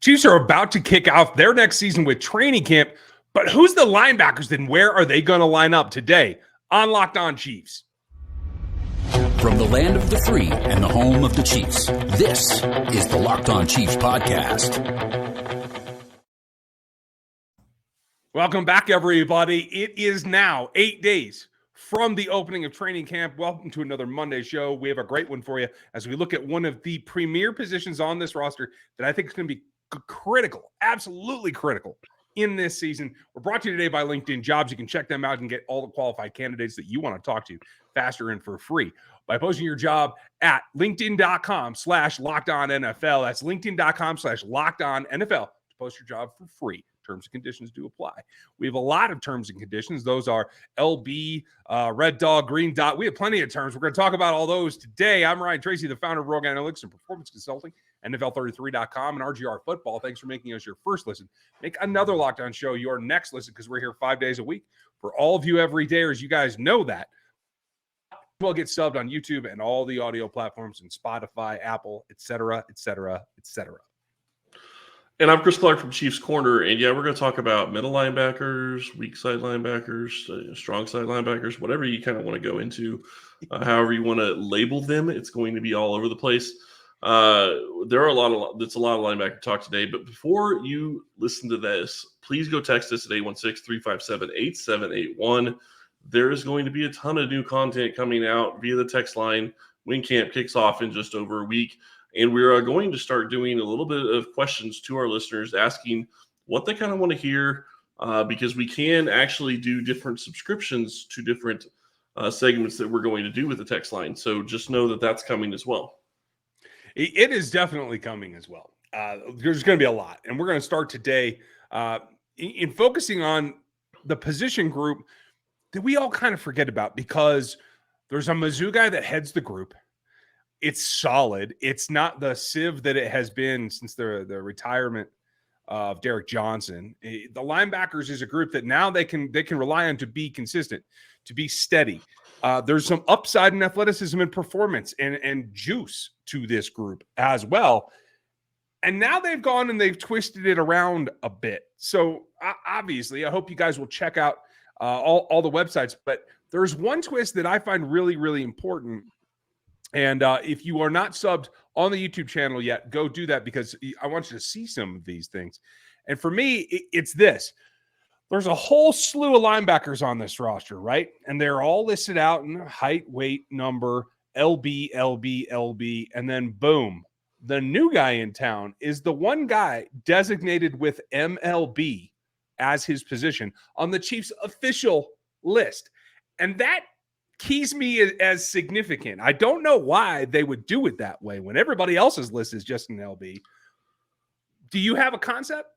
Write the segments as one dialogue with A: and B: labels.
A: Chiefs are about to kick off their next season with training camp, but who's the linebackers and where are they going to line up today on Locked On Chiefs?
B: From the land of the free and the home of the Chiefs, this is the Locked On Chiefs podcast.
A: Welcome back, everybody. It is now 8 days from the opening of training camp. Welcome to another Monday show. We have a great one for you as we look at one of the premier positions on this roster that I think is going to be critical, absolutely critical in this season. We're brought to you today by LinkedIn Jobs. You can check them out and get all the qualified candidates that you want to talk to faster and for free by posting your job at linkedin.com/lockedonnfl. That's linkedin.com/lockedonnfl to post your job for free. Terms and conditions do apply. We have a lot of terms and conditions. Those are LB, red dog, green dot. We have plenty of terms. We're going to talk about all those today. I'm Ryan Tracy, the founder of Rogue Analytics and Performance Consulting, NFL33.com, and RGR Football. Thanks for making us your first listen. Make another Locked On show your next listen because we're here 5 days a week. For all of you everydayers, you guys know that. We'll get subbed on YouTube and all the audio platforms and Spotify, Apple, etc., etc., etc.
C: And I'm Chris Clark from Chiefs Corner, and we're going to talk about middle linebackers, weak side linebackers, strong side linebackers, whatever you kind of want to go into, however you want to label them. It's going to be all over the place. There are a lot of linebacker talk today, but before you listen to this, please go text us at 816-357-8781. There is going to be a ton of new content coming out via the text line when camp kicks off in just over a week. And we are going to start doing a little bit of questions to our listeners, asking what they kind of want to hear, because we can actually do different subscriptions to different segments that we're going to do with the text line. So just know that that's coming as well.
A: It is definitely coming as well. There's going to be a lot. And we're going to start today in focusing on the position group that we all kind of forget about, because there's a Mizzou guy that heads the group. It's solid. It's not the sieve that it has been since the retirement of Derek Johnson. The linebackers is a group that now they can rely on to be consistent, to be steady. There's some upside in athleticism and performance and juice to this group as well. And now they've gone and they've twisted it around a bit. So obviously, I hope you guys will check out all the websites. But there's one twist that I find really, really important. And if you are not subbed on the YouTube channel yet, go do that, because I want you to see some of these things. And for me, it's this. There's a whole slew of linebackers on this roster, right? And they're all listed out in height, weight, number, LB, LB, LB, and then boom. The new guy in town is the one guy designated with MLB as his position on the Chiefs official list. And that keys me as significant. I don't know why they would do it that way when everybody else's list is just an LB. Do you have a concept?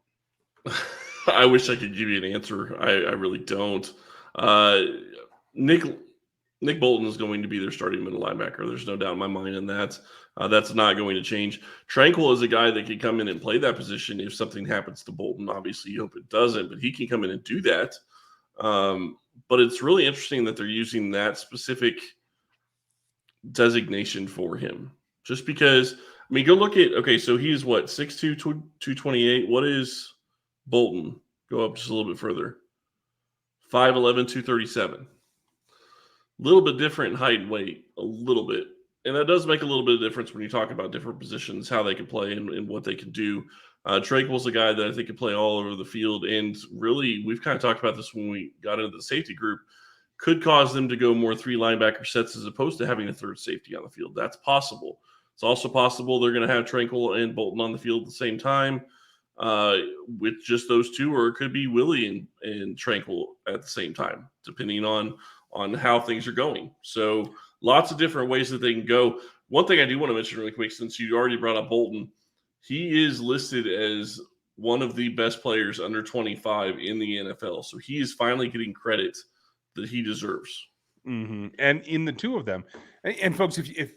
C: I wish I could give you an answer. I really don't. Nick Bolton is going to be their starting middle linebacker. There's no doubt in my mind in that. That's not going to change. Tranquill is a guy that can come in and play that position if something happens to Bolton. Obviously, you hope it doesn't, but he can come in and do that. But it's really interesting that they're using that specific designation for him. Just because, I mean, go look at, okay, so he's what, 6'2", 228. What is Bolton? Go up just a little bit further. 5'11", 237. A little bit different in height and weight, a little bit. And that does make a little bit of difference when you talk about different positions, how they can play and what they can do. Tranquill's a guy that I think can play all over the field. And really, we've kind of talked about this when we got into the safety group, could cause them to go more three linebacker sets as opposed to having a third safety on the field. That's possible. It's also possible they're going to have Tranquill and Bolton on the field at the same time with just those two, or it could be Willie and Tranquill at the same time, depending on how things are going. So lots of different ways that they can go. One thing I do want to mention really quick, since you already brought up Bolton, he is listed as one of the best players under 25 in the NFL. So he is finally getting credit that he deserves.
A: Mm-hmm. And in the two of them, and folks, if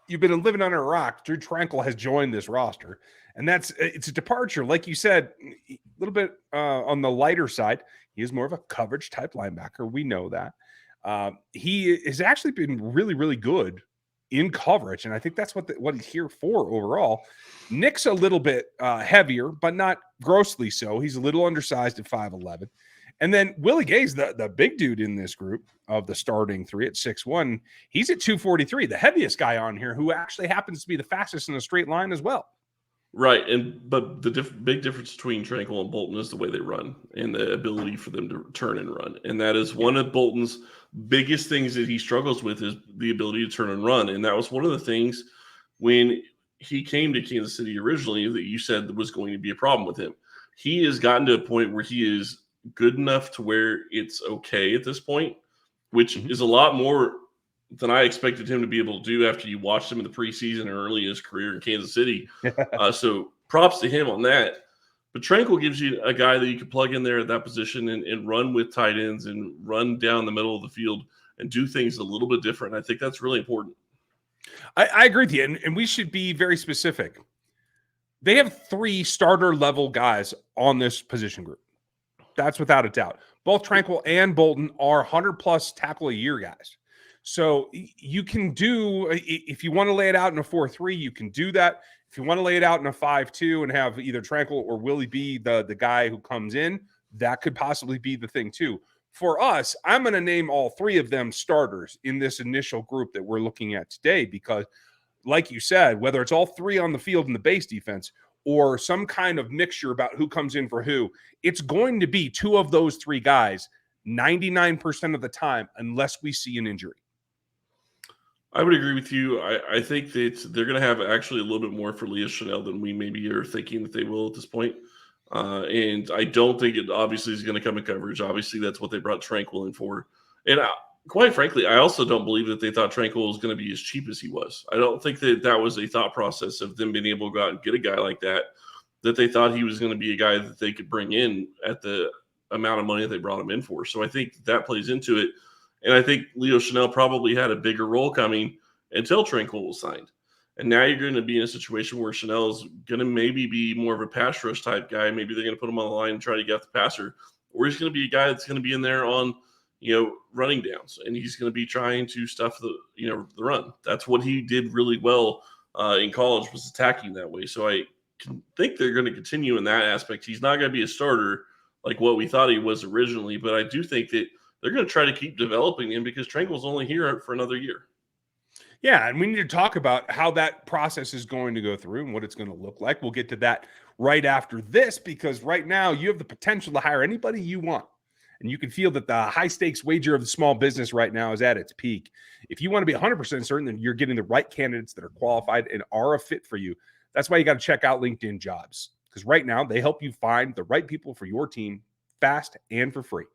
A: you've been living under a rock, Drue Tranquill has joined this roster, and it's a departure. Like you said, a little bit on the lighter side. He is more of a coverage type linebacker. We know that. He has actually been really, really good in coverage, and I think that's what he's here for overall. Nick's a little bit heavier, but not grossly so. He's a little undersized at 5'11". And then Willie Gay's the big dude in this group of the starting three at 6'1". He's at 243, the heaviest guy on here, who actually happens to be the fastest in a straight line as well.
C: Right, but the big difference between Tranquill and Bolton is the way they run and the ability for them to turn and run. And that is one of Bolton's biggest things that he struggles with, is the ability to turn and run. And that was one of the things when he came to Kansas City originally that you said was going to be a problem with him. He has gotten to a point where he is good enough to where it's okay at this point, which is a lot more than I expected him to be able to do after you watched him in the preseason and early in his career in Kansas City. So props to him on that. But Tranquill gives you a guy that you can plug in there at that position and run with tight ends and run down the middle of the field and do things a little bit different. I think that's really important.
A: I agree with you, and we should be very specific. They have 3 starter-level guys on this position group. That's without a doubt. Both Tranquill and Bolton are 100-plus tackle a year guys. So you can do, if you want to lay it out in a 4-3, you can do that. If you want to lay it out in a 5-2 and have either Tranquill or Willie be the guy who comes in, that could possibly be the thing too. For us, I'm going to name all 3 of them starters in this initial group that we're looking at today because, like you said, whether it's all 3 on the field in the base defense or some kind of mixture about who comes in for who, it's going to be 2 of those 3 guys 99% of the time unless we see an injury.
C: I would agree with you. I think that they're going to have actually a little bit more for Leo Chenal than we maybe are thinking that they will at this point. And I don't think it obviously is going to come in coverage. Obviously, that's what they brought Tranquill in for. And quite frankly, I also don't believe that they thought Tranquill was going to be as cheap as he was. I don't think that was a thought process of them being able to go out and get a guy like that they thought he was going to be a guy that they could bring in at the amount of money that they brought him in for. So I think that plays into it. And I think Leo Chenal probably had a bigger role coming until Tranquill was signed. And now you're going to be in a situation where Chenal is going to maybe be more of a pass rush type guy. Maybe they're going to put him on the line and try to get the passer. Or he's going to be a guy that's going to be in there on, running downs. And he's going to be trying to stuff the run. That's what he did really well in college, was attacking that way. So I think they're going to continue in that aspect. He's not going to be a starter like what we thought he was originally. But I do think that they're going to try to keep developing him because Tranquill's only here for another year.
A: Yeah, and we need to talk about how that process is going to go through and what it's going to look like. We'll get to that right after this because right now you have the potential to hire anybody you want. And you can feel that the high-stakes wager of the small business right now is at its peak. If you want to be 100% certain that you're getting the right candidates that are qualified and are a fit for you, that's why you got to check out LinkedIn Jobs. Because right now they help you find the right people for your team fast and for free.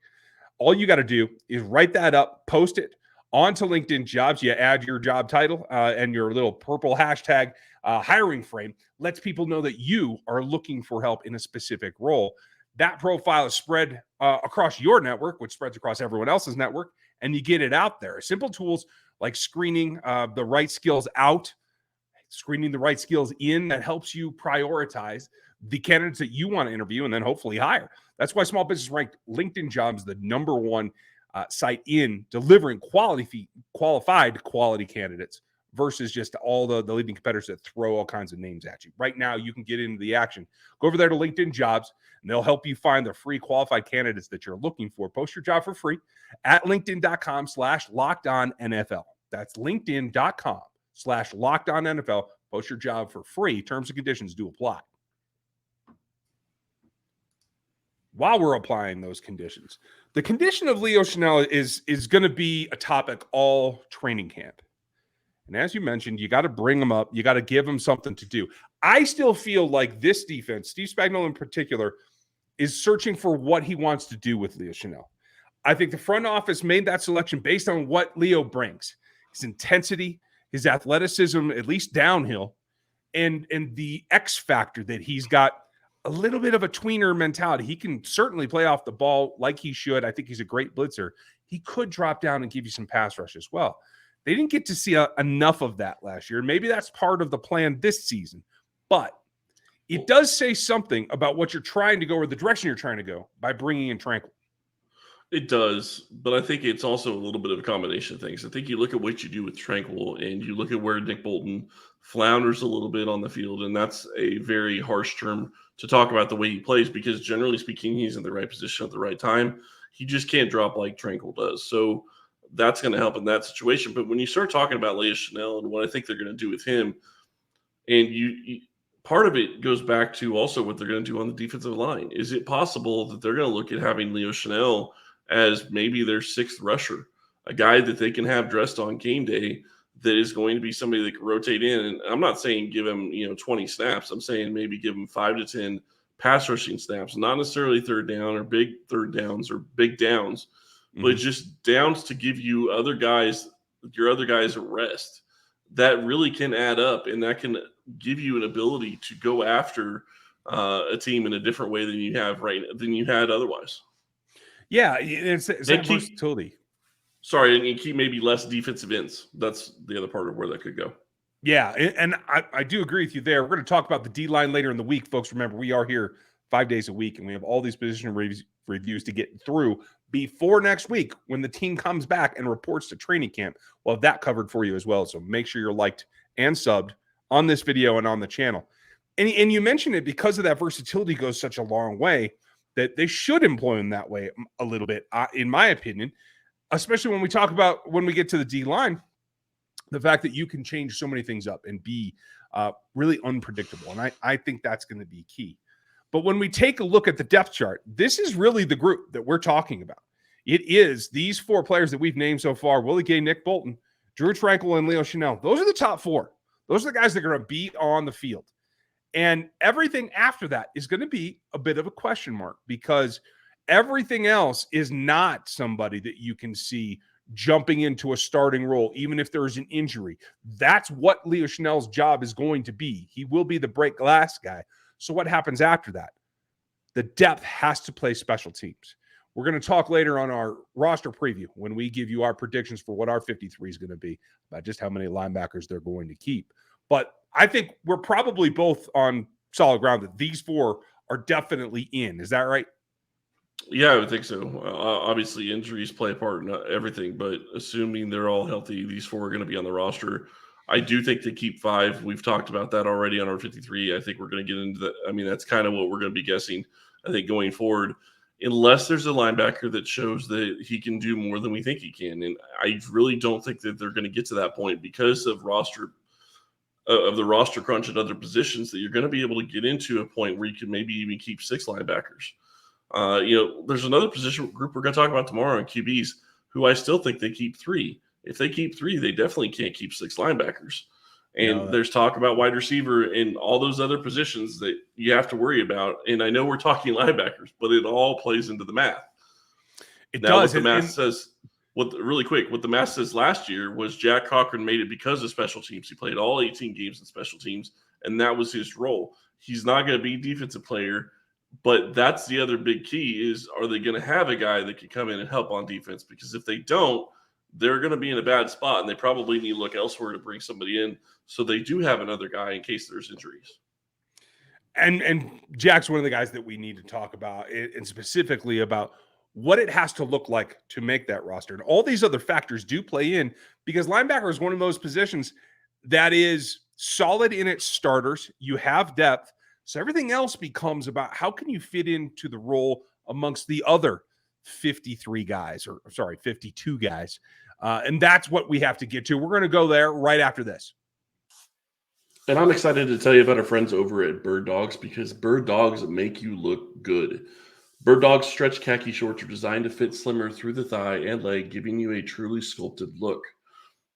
A: All you got to do is write that up, post it onto LinkedIn Jobs. You add your job title and your little purple hashtag hiring frame. Lets people know that you are looking for help in a specific role. That profile is spread across your network, which spreads across everyone else's network, and you get it out there. Simple tools like screening the right skills out, screening the right skills in, that helps you prioritize the candidates that you want to interview and then hopefully hire. That's why small business ranked LinkedIn Jobs the #1 site in delivering qualified quality candidates versus just all the leading competitors that throw all kinds of names at you. Right now, you can get into the action. Go over there to LinkedIn Jobs, and they'll help you find the free qualified candidates that you're looking for. Post your job for free at linkedin.com/LockedOnNFL. That's linkedin.com/LockedOnNFL. Post your job for free. Terms and conditions do apply. While we're applying those conditions, the condition of Leo Chenal is going to be a topic all training camp. And as you mentioned, you got to bring them up. You got to give them something to do. I still feel like this defense, Steve Spagnuolo in particular, is searching for what he wants to do with Leo Chenal. I think the front office made that selection based on what Leo brings. His intensity, his athleticism, at least downhill, and the X factor that he's got. A little bit of a tweener mentality. He can certainly play off the ball like he should. I think he's a great blitzer. He could drop down and give you some pass rush as well. They didn't get to see enough of that last year. Maybe that's part of the plan this season. But it does say something about what you're trying to go or the direction you're trying to go by bringing in Tranquill.
C: It does, but I think it's also a little bit of a combination of things. I think you look at what you do with Tranquill and you look at where Nick Bolton flounders a little bit on the field, and that's a very harsh term to talk about the way he plays because generally speaking, he's in the right position at the right time. He just can't drop like Tranquill does. So that's going to help in that situation. But when you start talking about Leo Chenal and what I think they're going to do with him, and part of it goes back to also what they're going to do on the defensive line. Is it possible that they're going to look at having Leo Chenal as maybe their sixth rusher, a guy that they can have dressed on game day that is going to be somebody that can rotate in? And I'm not saying give him 20 snaps. I'm saying maybe give him 5 to 10 pass rushing snaps, not necessarily third down or big third downs or big downs, but just downs to give you your other guys a rest. That really can add up, and that can give you an ability to go after a team in a different way than you had otherwise.
A: Yeah, it's that versatility.
C: Sorry, and you keep maybe less defensive ends. That's the other part of where that could go.
A: Yeah, and I do agree with you there. We're going to talk about the D-line later in the week, folks. Remember, we are here 5 days a week, and we have all these position reviews to get through before next week when the team comes back and reports to training camp. We'll have that covered for you as well. So make sure you're liked and subbed on this video and on the channel. And you mentioned it because of that versatility goes such a long way that they should employ him that way a little bit, in my opinion, especially when we get to the D-line, the fact that you can change so many things up and be really unpredictable. And I think that's going to be key. But when we take a look at the depth chart, this is really the group that we're talking about. It is these 4 players that we've named so far: Willie Gay, Nick Bolton, Drue Tranquill, and Leo Chenal. Those are the top 4. Those are the guys that are going to be on the field. And everything after that is going to be a bit of a question mark because everything else is not somebody that you can see jumping into a starting role, even if there is an injury. That's what Leo Chenal's job is going to be. He will be the break glass guy. So what happens after that? The depth has to play special teams. We're going to talk later on our roster preview when we give you our predictions for what our 53 is going to be, about just how many linebackers they're going to keep. But I think we're probably both on solid ground that these 4 are definitely in. Is that right?
C: Yeah, I would think so. Obviously, injuries play a part in everything, but assuming they're all healthy, these 4 are going to be on the roster. I do think they keep 5. We've talked about that already on our 53. I think we're going to get into that. I mean, that's kind of what we're going to be guessing, I think, going forward, unless there's a linebacker that shows that he can do more than we think he can. And I really don't think that they're going to get to that point because of the roster crunch at other positions, that you're going to be able to get into a point where you can maybe even keep 6 linebackers. There's another position group we're going to talk about tomorrow in QBs who I still think they keep 3. If they keep 3, they definitely can't keep 6 linebackers. And there's talk about wide receiver and all those other positions that you have to worry about. And I know we're talking linebackers, but it all plays into the math.
A: It does.
C: What the math says, what the math says last year was Jack Cochran made it because of special teams. He played all 18 games in special teams, and that was his role. He's not going to be a defensive player. But that's the other big key is, are they going to have a guy that can come in and help on defense? Because if they don't, they're going to be in a bad spot, and they probably need to look elsewhere to bring somebody in so they do have another guy in case there's injuries.
A: And Jack's one of the guys that we need to talk about, and specifically about what it has to look like to make that roster. And all these other factors do play in because linebacker is one of those positions that is solid in its starters. You have depth. So everything else becomes about how can you fit into the role amongst the other 52 guys. And that's what we have to get to. We're going to go there right after this.
C: And I'm excited to tell you about our friends over at Bird Dogs because Bird Dogs make you look good. Bird Dogs stretch khaki shorts are designed to fit slimmer through the thigh and leg, giving you a truly sculpted look.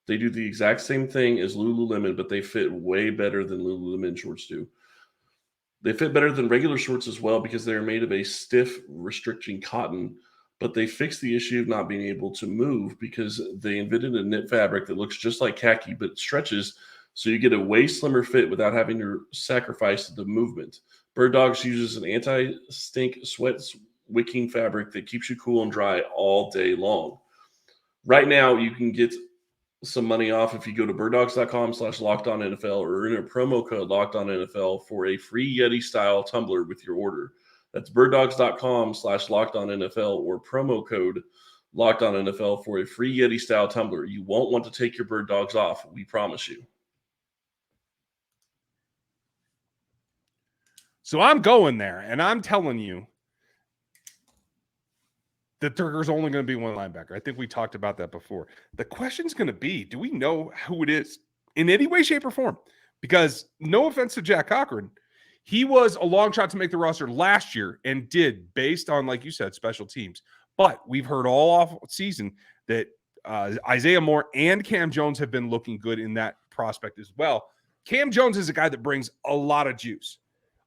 C: They do the exact same thing as Lululemon, but they fit way better than Lululemon shorts do. They fit better than regular shorts as well because they are made of a stiff, restricting cotton, but they fix the issue of not being able to move because they invented a knit fabric that looks just like khaki but stretches, so you get a way slimmer fit without having to sacrifice the movement. Bird Dogs uses an anti-stink sweat wicking fabric that keeps you cool and dry all day long. Right now, you can get some money off if you go to birddogs.com/LockedOnNFL or enter promo code LockedOnNFL for a free Yeti-style tumbler with your order. That's birddogs.com/LockedOnNFL or promo code LockedOnNFL for a free Yeti-style tumbler. You won't want to take your bird dogs off. We promise you.
A: So I'm going there, and I'm telling you that there's only going to be one linebacker. I think we talked about that before. The question's going to be, do we know who it is in any way, shape, or form? Because no offense to Jack Cochran, he was a long shot to make the roster last year and did, based on, like you said, special teams. But we've heard all off season that Isaiah Moore and Cam Jones have been looking good in that prospect as well. Cam Jones is a guy that brings a lot of juice.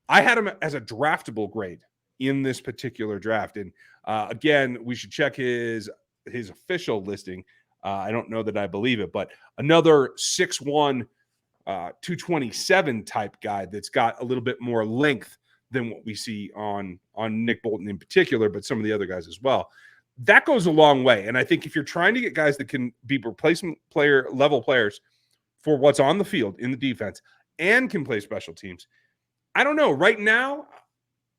A: I had him as a draftable grade in this particular draft. And again, we should check his official listing. I don't know that I believe it, but another 6'1", 227 type guy that's got a little bit more length than what we see on Nick Bolton in particular, but some of the other guys as well. That goes a long way. And I think if you're trying to get guys that can be replacement player level players for what's on the field in the defense and can play special teams, I don't know. Right now,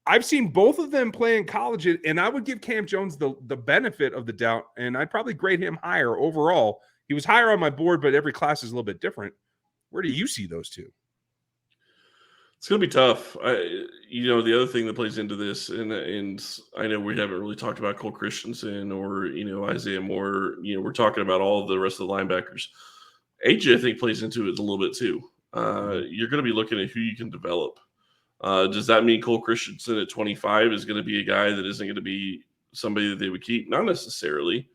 A: I've seen both of them play in college, and I would give Cam Jones the benefit of the doubt, and I'd probably grade him higher overall. He was higher on my board, but every class is a little bit different. Where do you see those two?
C: It's going to be tough. The other thing that plays into this, and I know we haven't really talked about Cole Christensen or, Isaiah Moore. We're talking about all the rest of the linebackers. AJ, I think, plays into it a little bit too. You're going to be looking at who you can develop. Does that mean Cole Christensen at 25 is going to be a guy that isn't going to be somebody that they would keep? Not necessarily,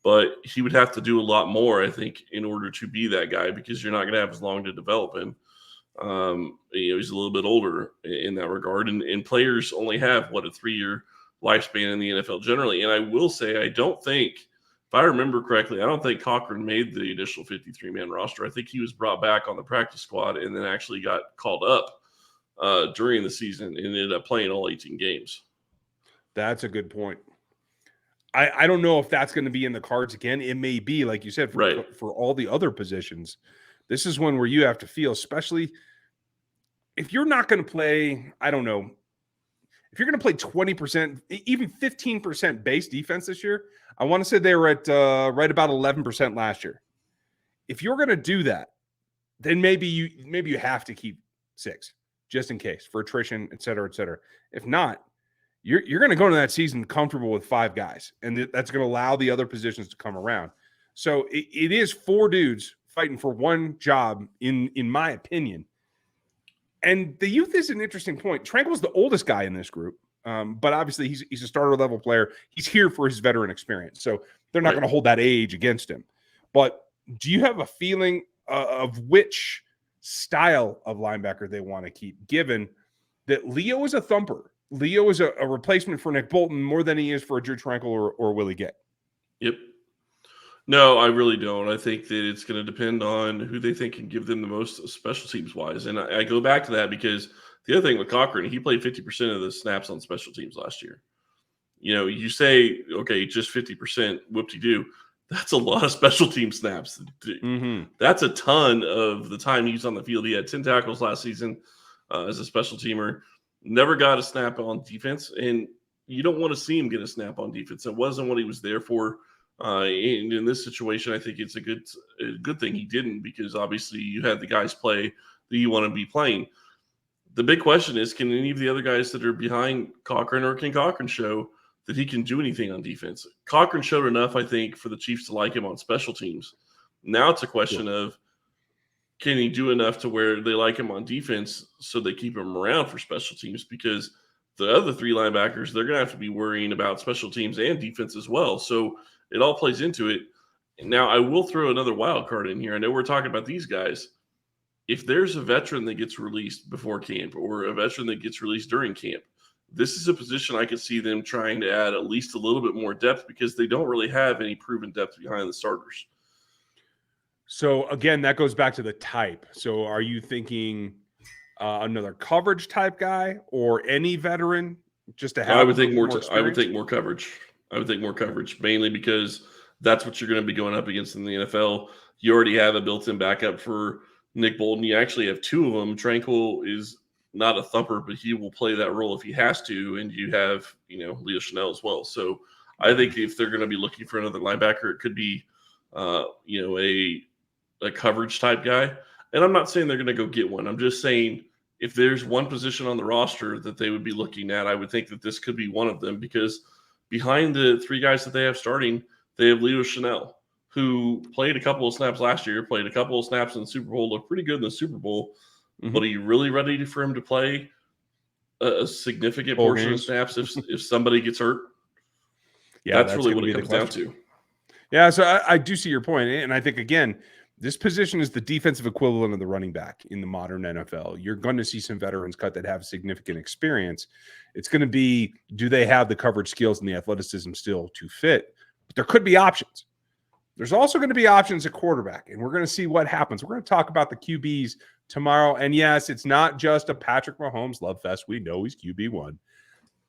C: but he would have to do a lot more, I think, in order to be that guy, because you're not going to have as long to develop him. He's a little bit older in that regard, and players only have a 3-year lifespan in the NFL generally. And I will say, I don't think, if I remember correctly, I don't think Cochran made the initial 53-man roster. I think he was brought back on the practice squad and then actually got called up during the season and ended up playing all 18 games.
A: That's a good point. I don't know if that's going to be in the cards again. It may be, like you said, for all the other positions. This is one where you have to feel, especially if you're not going to play, I don't know, if you're going to play 20%, even 15% base defense this year. I want to say they were at right about 11% last year. If you're going to do that, then maybe you have to keep 6 just in case for attrition, et cetera, et cetera. If not, you're going to go into that season comfortable with 5 guys, and that's going to allow the other positions to come around. So it is 4 dudes fighting for one job, in my opinion. And the youth is an interesting point. Tranquill's the oldest guy in this group, but obviously he's a starter level player. He's here for his veteran experience, so they're not going to hold that age against him. But do you have a feeling of which style of linebacker they want to keep, given that Leo is a thumper? Leo is a replacement for Nick Bolton more than he is for a Drue Tranquill or Willie Gay.
C: Yep. No, I really don't. I think that it's going to depend on who they think can give them the most special teams wise. And I go back to that because the other thing with Cochran, he played 50% of the snaps on special teams last year. You say, okay, just 50%, whoop-de-doo. That's a lot of special team snaps. Mm-hmm. That's a ton of the time he's on the field. He had 10 tackles last season as a special teamer. Never got a snap on defense, and you don't want to see him get a snap on defense. It wasn't what he was there for. And in this situation, I think it's a good thing he didn't, because obviously you had the guys play that you want to be playing. The big question is, can any of the other guys that are behind Cochran, or can Cochran show that he can do anything on defense? Cochran showed enough, I think, for the Chiefs to like him on special teams. Now it's a question of, can he do enough to where they like him on defense so they keep him around for special teams? Because the other 3 linebackers, they're going to have to be worrying about special teams and defense as well. So it all plays into it. Now, I will throw another wild card in here. I know we're talking about these guys. If there's a veteran that gets released before camp, or a veteran that gets released during camp, this is a position I could see them trying to add at least a little bit more depth, because they don't really have any proven depth behind the starters.
A: So, again, that goes back to the type. So are you thinking another coverage type guy, or any veteran just to have?
C: I would think more coverage. I would think more coverage, mainly because that's what you're going to be going up against in the NFL. You already have a built-in backup for Nick Bolton. You actually have 2 of them. Tranquill is not a thumper, but he will play that role if he has to. And you have, Leo Chenal as well. So I think if they're going to be looking for another linebacker, it could be, a coverage type guy. And I'm not saying they're going to go get one. I'm just saying if there's one position on the roster that they would be looking at, I would think that this could be one of them, because behind the three guys that they have starting, they have Leo Chenal, who played a couple of snaps last year, played a couple of snaps in the Super Bowl, looked pretty good in the Super Bowl.
A: Mhm.
C: But are you really ready for him to play a significant portion of snaps if somebody gets hurt?
A: Yeah,
C: that's really what it comes down to.
A: Yeah, so I do see your point. And I think, again, this position is the defensive equivalent of the running back in the modern NFL. You're going to see some veterans cut that have significant experience. It's going to be, do they have the coverage skills and the athleticism still to fit? But there could be options. There's also going to be options at quarterback, and we're going to see what happens. We're going to talk about the QBs tomorrow. And yes, it's not just a Patrick Mahomes love fest. We know he's QB1.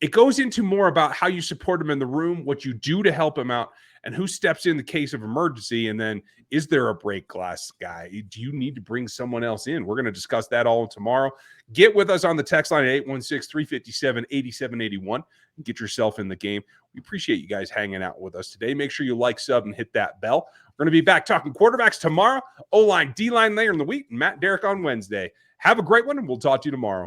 A: It goes into more about how you support him in the room, what you do to help him out, and who steps in the case of emergency. And then, is there a break glass guy? Do you need to bring someone else in? We're going to discuss that all tomorrow. Get with us on the text line at 816-357-8781 and get yourself in the game. We appreciate you guys hanging out with us today. Make sure you like, sub, and hit that bell. We're going to be back talking quarterbacks tomorrow. O-line, D-line later in the week, and Matt Derrick on Wednesday. Have a great one, and we'll talk to you tomorrow.